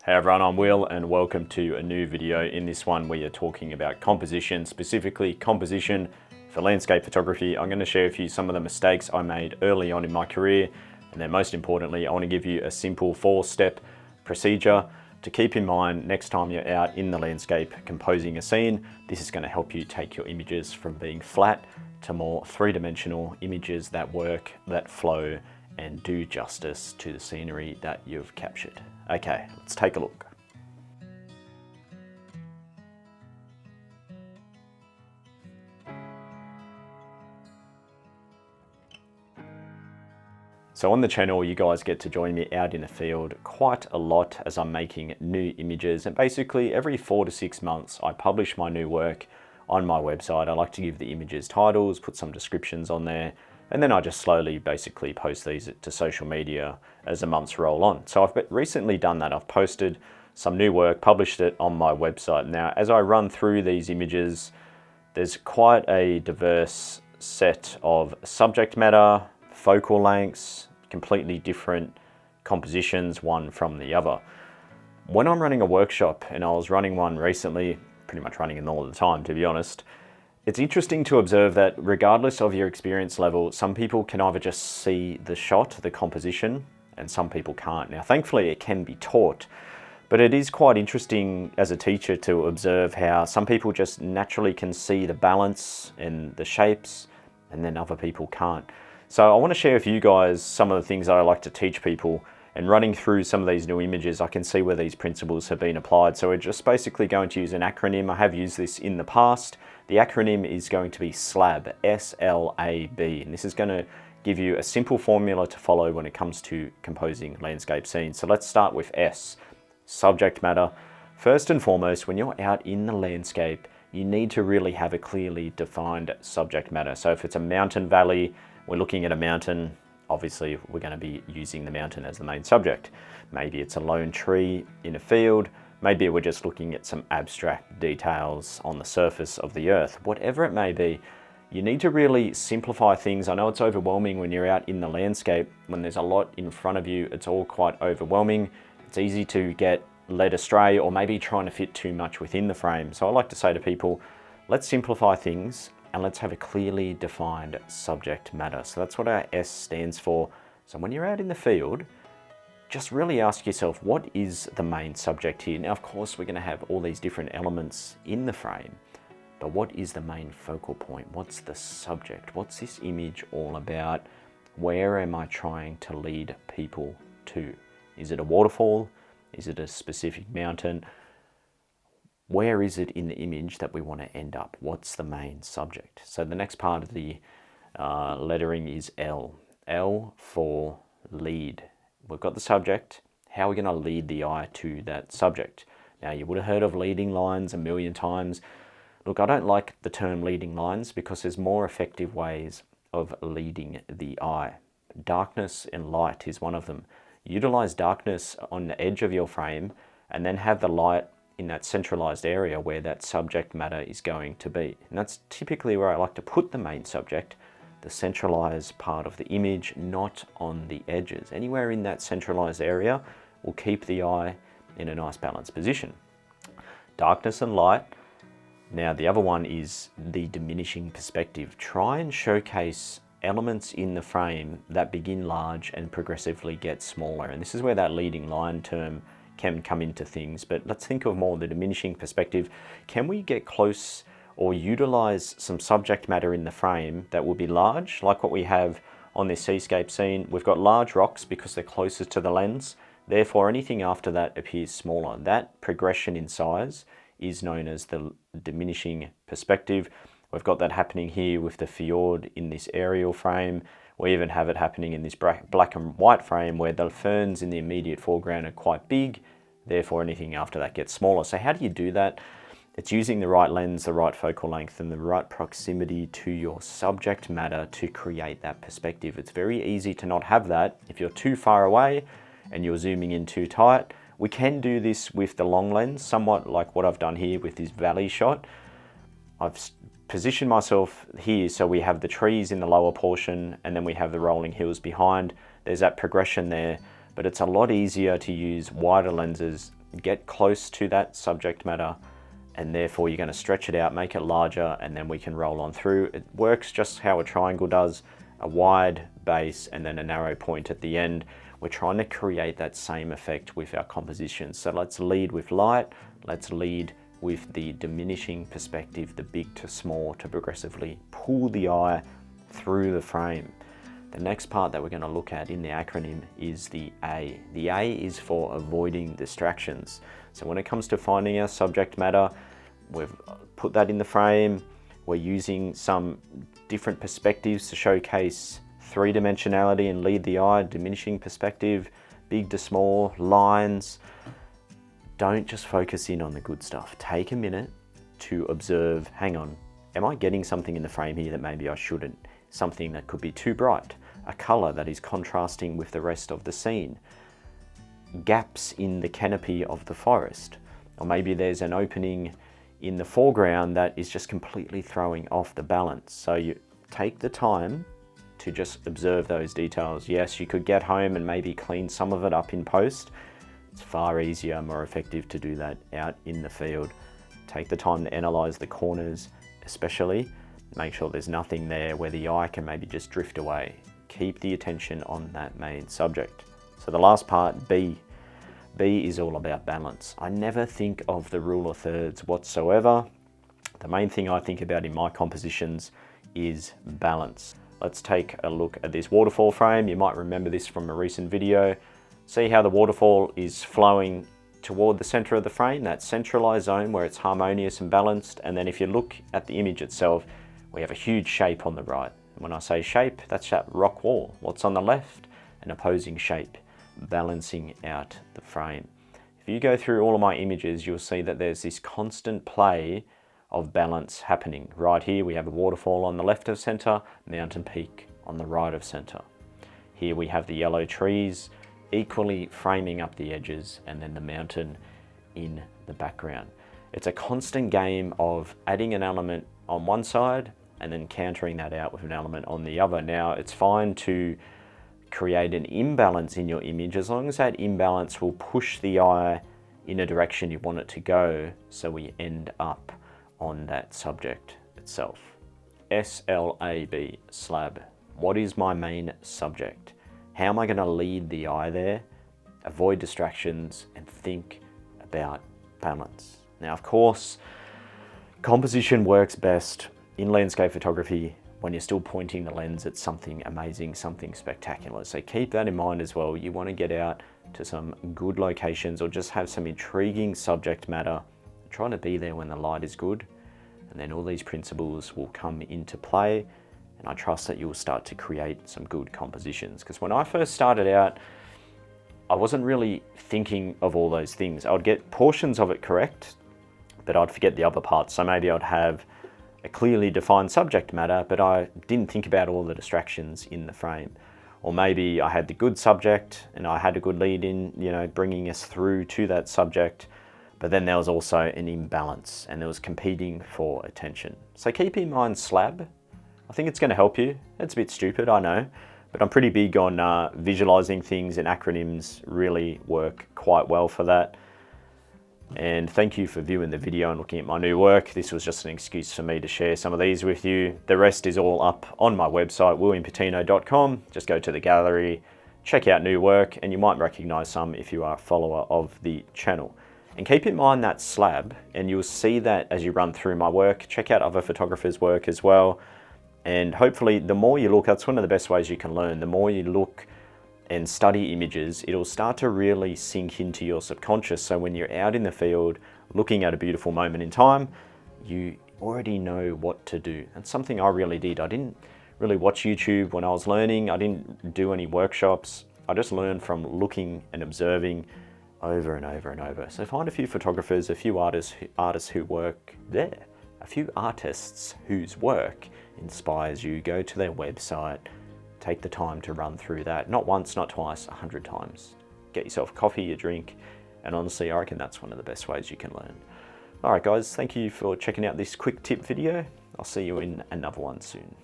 Hey everyone, I'm Will and welcome to a new video. In this one we are talking about composition, specifically composition for landscape photography. I'm going to share with you some of the mistakes I made early on in my career, and then most importantly I want to give you a simple 4-step procedure to keep in mind next time you're out in the landscape composing a scene. This is going to help you take your images from being flat to more three-dimensional images that work, that flow, and do justice to the scenery that you've captured. Okay, let's take a look. So on the channel, you guys get to join me out in the field quite a lot as I'm making new images, and basically every 4 to 6 months I publish my new work on my website. I like to give the images titles, put some descriptions on there, and then I just slowly basically post these to social media as the months roll on. So I've recently done that. I've posted some new work, published it on my website. Now, as I run through these images, there's quite a diverse set of subject matter, focal lengths, completely different compositions, one from the other. When I'm running a workshop, and I was running one recently, pretty much running it all the time to be honest, it's interesting to observe that regardless of your experience level, some people can either just see the shot, the composition, and some people can't. Now, thankfully, it can be taught, but it is quite interesting as a teacher to observe how some people just naturally can see the balance and the shapes, and then other people can't. So I want to share with you guys some of the things that I like to teach people, and running through some of these new images, I can see where these principles have been applied. So we're just basically going to use an acronym. I have used this in the past. The acronym is going to be SLAB, S-L-A-B, and this is going to give you a simple formula to follow when it comes to composing landscape scenes. So let's start with S, subject matter. First and foremost, when you're out in the landscape, you need to really have a clearly defined subject matter. So if it's a mountain valley, we're looking at a mountain, obviously we're going to be using the mountain as the main subject. Maybe it's a lone tree in a field. Maybe we're just looking at some abstract details on the surface of the earth. Whatever it may be, you need to really simplify things. I know it's overwhelming when you're out in the landscape. When there's a lot in front of you, it's all quite overwhelming. It's easy to get led astray, or maybe trying to fit too much within the frame. So I like to say to people, let's simplify things and let's have a clearly defined subject matter. So that's what our S stands for. So when you're out in the field, just really ask yourself, what is the main subject here? Now, of course, we're going to have all these different elements in the frame, but what is the main focal point? What's the subject? What's this image all about? Where am I trying to lead people to? Is it a waterfall? Is it a specific mountain? Where is it in the image that we want to end up? What's the main subject? So the next part of the lettering is L. L for lead. We've got the subject. How are we going to lead the eye to that subject? Now, you would have heard of leading lines a million times. Look, I don't like the term leading lines because there's more effective ways of leading the eye. Darkness and light is one of them. Utilize darkness on the edge of your frame and then have the light in that centralized area where that subject matter is going to be. And that's typically where I like to put the main subject, the centralized part of the image, not on the edges. Anywhere in that centralized area will keep the eye in a nice balanced position. Darkness and light. Now the other one is the diminishing perspective. Try and showcase elements in the frame that begin large and progressively get smaller. And this is where that leading line term can come into things, but let's think of more the diminishing perspective. Can we get close or utilize some subject matter in the frame that will be large, like what we have on this seascape scene? We've got large rocks because they're closest to the lens, therefore anything after that appears smaller. That progression in size is known as the diminishing perspective. We've got that happening here with the fjord in this aerial frame. We even have it happening in this black and white frame where the ferns in the immediate foreground are quite big, therefore anything after that gets smaller. So how do you do that? It's using the right lens, the right focal length, and the right proximity to your subject matter to create that perspective. It's very easy to not have that if you're too far away and you're zooming in too tight. We can do this with the long lens, somewhat like what I've done here with this valley shot. I've position myself here so we have the trees in the lower portion and then we have the rolling hills behind. There's that progression there, but it's a lot easier to use wider lenses get close to that subject matter, and therefore you're going to stretch it out, make it larger, and then we can roll on through. It works just how a triangle does, a wide base and then a narrow point at the end. We're trying to create that same effect with our compositions. So let's lead with light, let's lead with the diminishing perspective, the big to small, to progressively pull the eye through the frame. The next part that we're going to look at in the acronym is the A. The A is for avoiding distractions. So when it comes to finding our subject matter, we've put that in the frame. We're using some different perspectives to showcase three-dimensionality and lead the eye, diminishing perspective, big to small, lines. Don't just focus in on the good stuff. Take a minute to observe, hang on, am I getting something in the frame here that maybe I shouldn't? Something that could be too bright, a color that is contrasting with the rest of the scene, gaps in the canopy of the forest, or maybe there's an opening in the foreground that is just completely throwing off the balance. So you take the time to just observe those details. Yes, you could get home and maybe clean some of it up in post. It's far easier, more effective to do that out in the field. Take the time to analyze the corners, especially. Make sure there's nothing there where the eye can maybe just drift away. Keep the attention on that main subject. So the last part, B. B is all about balance. I never think of the rule of thirds whatsoever. The main thing I think about in my compositions is balance. Let's take a look at this waterfall frame. You might remember this from a recent video. See how the waterfall is flowing toward the center of the frame, that centralized zone where it's harmonious and balanced. And then if you look at the image itself, we have a huge shape on the right. And when I say shape, that's that rock wall. What's on the left? An opposing shape, balancing out the frame. If you go through all of my images, you'll see that there's this constant play of balance happening. Right here, we have a waterfall on the left of center, mountain peak on the right of center. Here we have the yellow trees equally framing up the edges, and then the mountain in the background. It's a constant game of adding an element on one side and then countering that out with an element on the other. Now, it's fine to create an imbalance in your image as long as that imbalance will push the eye in a direction you want it to go, so we end up on that subject itself. SLAB, slab. What is my main subject? How am I going to lead the eye there? Avoid distractions and think about balance. Now, of course, composition works best in landscape photography when you're still pointing the lens at something amazing, something spectacular. So keep that in mind as well. You want to get out to some good locations or just have some intriguing subject matter. Try to be there when the light is good, and then all these principles will come into play. And I trust that you'll start to create some good compositions. Because when I first started out, I wasn't really thinking of all those things. I would get portions of it correct, but I'd forget the other parts. So maybe I'd have a clearly defined subject matter, but I didn't think about all the distractions in the frame. Or maybe I had the good subject and I had a good lead in, bringing us through to that subject, but then there was also an imbalance and there was competing for attention. So keep in mind SLAB. I think it's going to help you. It's a bit stupid, I know, but I'm pretty big on visualizing things, and acronyms really work quite well for that. And thank you for viewing the video and looking at my new work. This was just an excuse for me to share some of these with you. The rest is all up on my website, williampatino.com. Just go to the gallery, check out new work, and you might recognize some if you are a follower of the channel. And keep in mind that slab, and you'll see that as you run through my work. Check out other photographers' work as well. And hopefully the more you look, that's one of the best ways you can learn. The more you look and study images, it'll start to really sink into your subconscious. So when you're out in the field looking at a beautiful moment in time, you already know what to do. That's something I really did. I didn't really watch YouTube when I was learning. I didn't do any workshops. I just learned from looking and observing over and over and over. So find a few photographers, a few artists who work there, a few artists whose work inspires you. Go to their website, take the time to run through that. Not once, not twice, 100 times. Get yourself a coffee, a drink, and honestly, I reckon that's one of the best ways you can learn. All right, guys, thank you for checking out this quick tip video. I'll see you in another one soon.